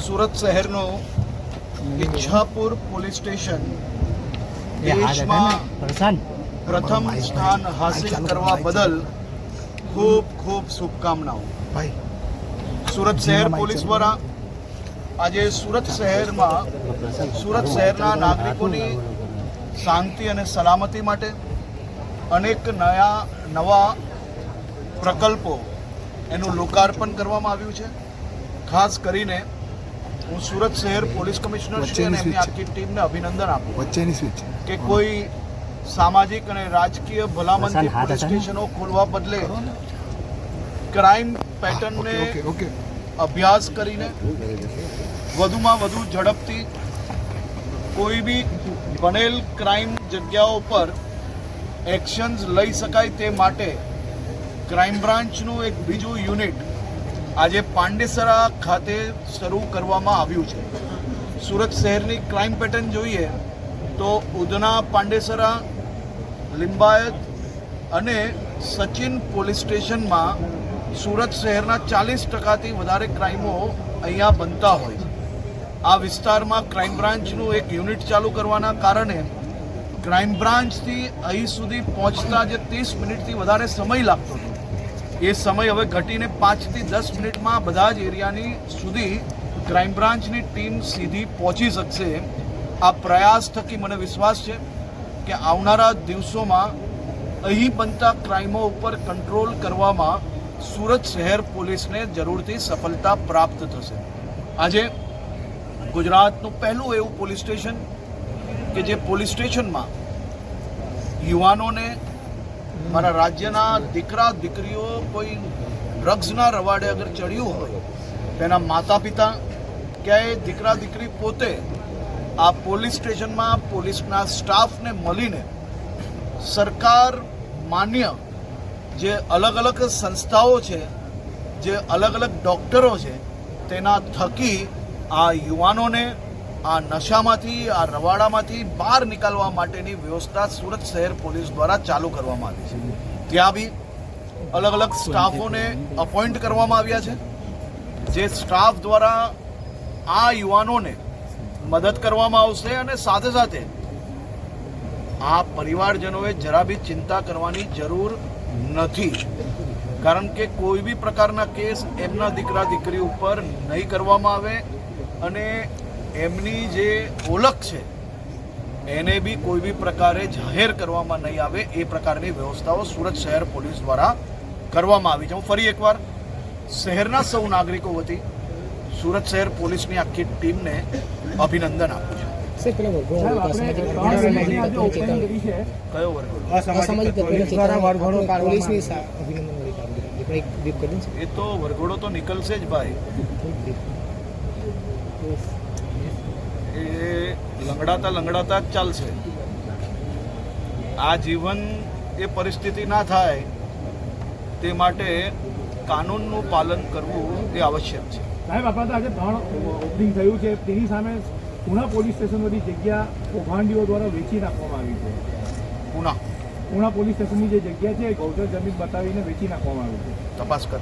સુરત શહેરનું Ichchhapur police station દેશમાં પ્રથમ સ્થાન હાસિલ કરવા બદલ ખૂબ ખૂબ શુભકામનાઓ. સુરત શહેર પોલીસ દ્વારા આજે સુરત શહેરના નાગરિકોની શાંતિ અને સલામતી માટે અનેક નવા પ્રકલ્પો એનું લોકાર્પણ કરવામાં આવ્યું છે. ખાસ કરીને હું સુરત શહેર પોલીસ કમિશનર શ્રી અને એમની આખી ટીમને અભિનંદન આપું કે કોઈ સામાજિક અને રાજકીય ભલામણથી પોલીસ સ્ટેશનો ખોલવા બદલે ક્રાઇમ પેટર્નને અભ્યાસ કરીને વધુમાં વધુ ઝડપથી કોઈ બી બનેલ ક્રાઇમ જગ્યાઓ પર એક્શન્સ લઈ શકાય તે માટે ક્રાઇમ બ્રાન્ચનું એક બીજું યુનિટ આજે પાંડેસરા ખાતે શરૂ કરવામાં આવ્યું છે. સુરત શહેરની ક્રાઇમ પેટર્ન જોઈએ તો ઉધના, પાંડેસરા, લિંબાયત અને સચિન પોલીસ સ્ટેશનમાં સુરત શહેરના 40%થી વધારે ક્રાઇમો અહીંયા બનતા હોય. આ વિસ્તારમાં ક્રાઇમ બ્રાન્ચનું એક યુનિટ ચાલુ કરવાના કારણે ક્રાઇમ બ્રાન્ચથી અહીં સુધી પહોંચતા જે 30 મિનિટથી વધારે સમય લાગતો હતો એ સમય હવે ઘટીને 5 થી 10 મિનિટમાં બધા જ એરિયાની સુધી ક્રાઇમ બ્રાન્ચની ટીમ સીધી પહોંચી શકશે. આ પ્રયાસ થકી મને વિશ્વાસ છે કે આવનારા દિવસોમાં અહીં બનતા ક્રાઇમો ઉપર કંટ્રોલ કરવામાં સુરત શહેર પોલીસને જરૂરથી સફળતા પ્રાપ્ત થશે. આજે ગુજરાતનું પહેલું એવું પોલીસ સ્ટેશન કે જે પોલીસ સ્ટેશનમાં યુવાનોને, મારા રાજ્યના દીકરા દીકરીઓ કોઈ ડ્રગ્સના રવાડે અગર ચડ્યું હોય તેના માતા પિતા ક્યાંય દીકરા દીકરી પોતે આ પોલીસ સ્ટેશનમાં પોલીસના સ્ટાફને મળીને સરકાર માન્ય જે અલગ અલગ સંસ્થાઓ છે, જે અલગ અલગ ડૉક્ટરો છે, તેના થકી આ યુવાનોને આ નશામાંથી, આ રવાડામાંથી બહાર નીકળવા માટેની વ્યવસ્થા સુરત શહેર પોલીસ દ્વારા ચાલુ કરવામાં આવી છે. ત્યાં બી અલગ અલગ સ્ટાફોને અપોઇન્ટ કરવામાં આવ્યા છે, જે સ્ટાફ દ્વારા આ યુવાનોને મદદ કરવામાં આવશે. અને સાથે સાથે આ પરિવારજનોએ જરા બી ચિંતા કરવાની જરૂર નથી, કારણ કે કોઈ બી પ્રકારના કેસ એમના દીકરા દીકરી ઉપર નહીં કરવામાં આવે અને એમની જે ઓળખ છે એને બી કોઈ બી પ્રકારે જાહેર કરવામાં નહીં આવે એ પ્રકારની વ્યવસ્થાઓ સુરત શહેર પોલીસ દ્વારા કરવામાં આવી છે. હું ફરી એકવાર શહેરના સૌ નાગરિકો વતી સુરત શહેર પોલીસની આખી ટીમને અભિનંદન આપું છું. કયો વરઘોડો? એ તો વરઘોડો તો નીકળશે જ ભાઈ. એ લંગડાતા જ ચાલશે. આ જીવન એ પરિસ્થિતિ ના થાય તે માટે કાનૂનનું પાલન કરવું એ આવશ્યક છે. સાહેબ, આપણા આજે 3 ઓપનિંગ થયું છે, તેની સામે પુણા પોલીસ સ્ટેશન બધી જગ્યા કૌભાંડીઓ દ્વારા વેચી નાખવામાં આવી છે. પુણા પોલીસ સ્ટેશનની જે જગ્યા છે ગૌચર જમીન બતાવીને વેચી નાખવામાં આવી છે. તપાસ કરો.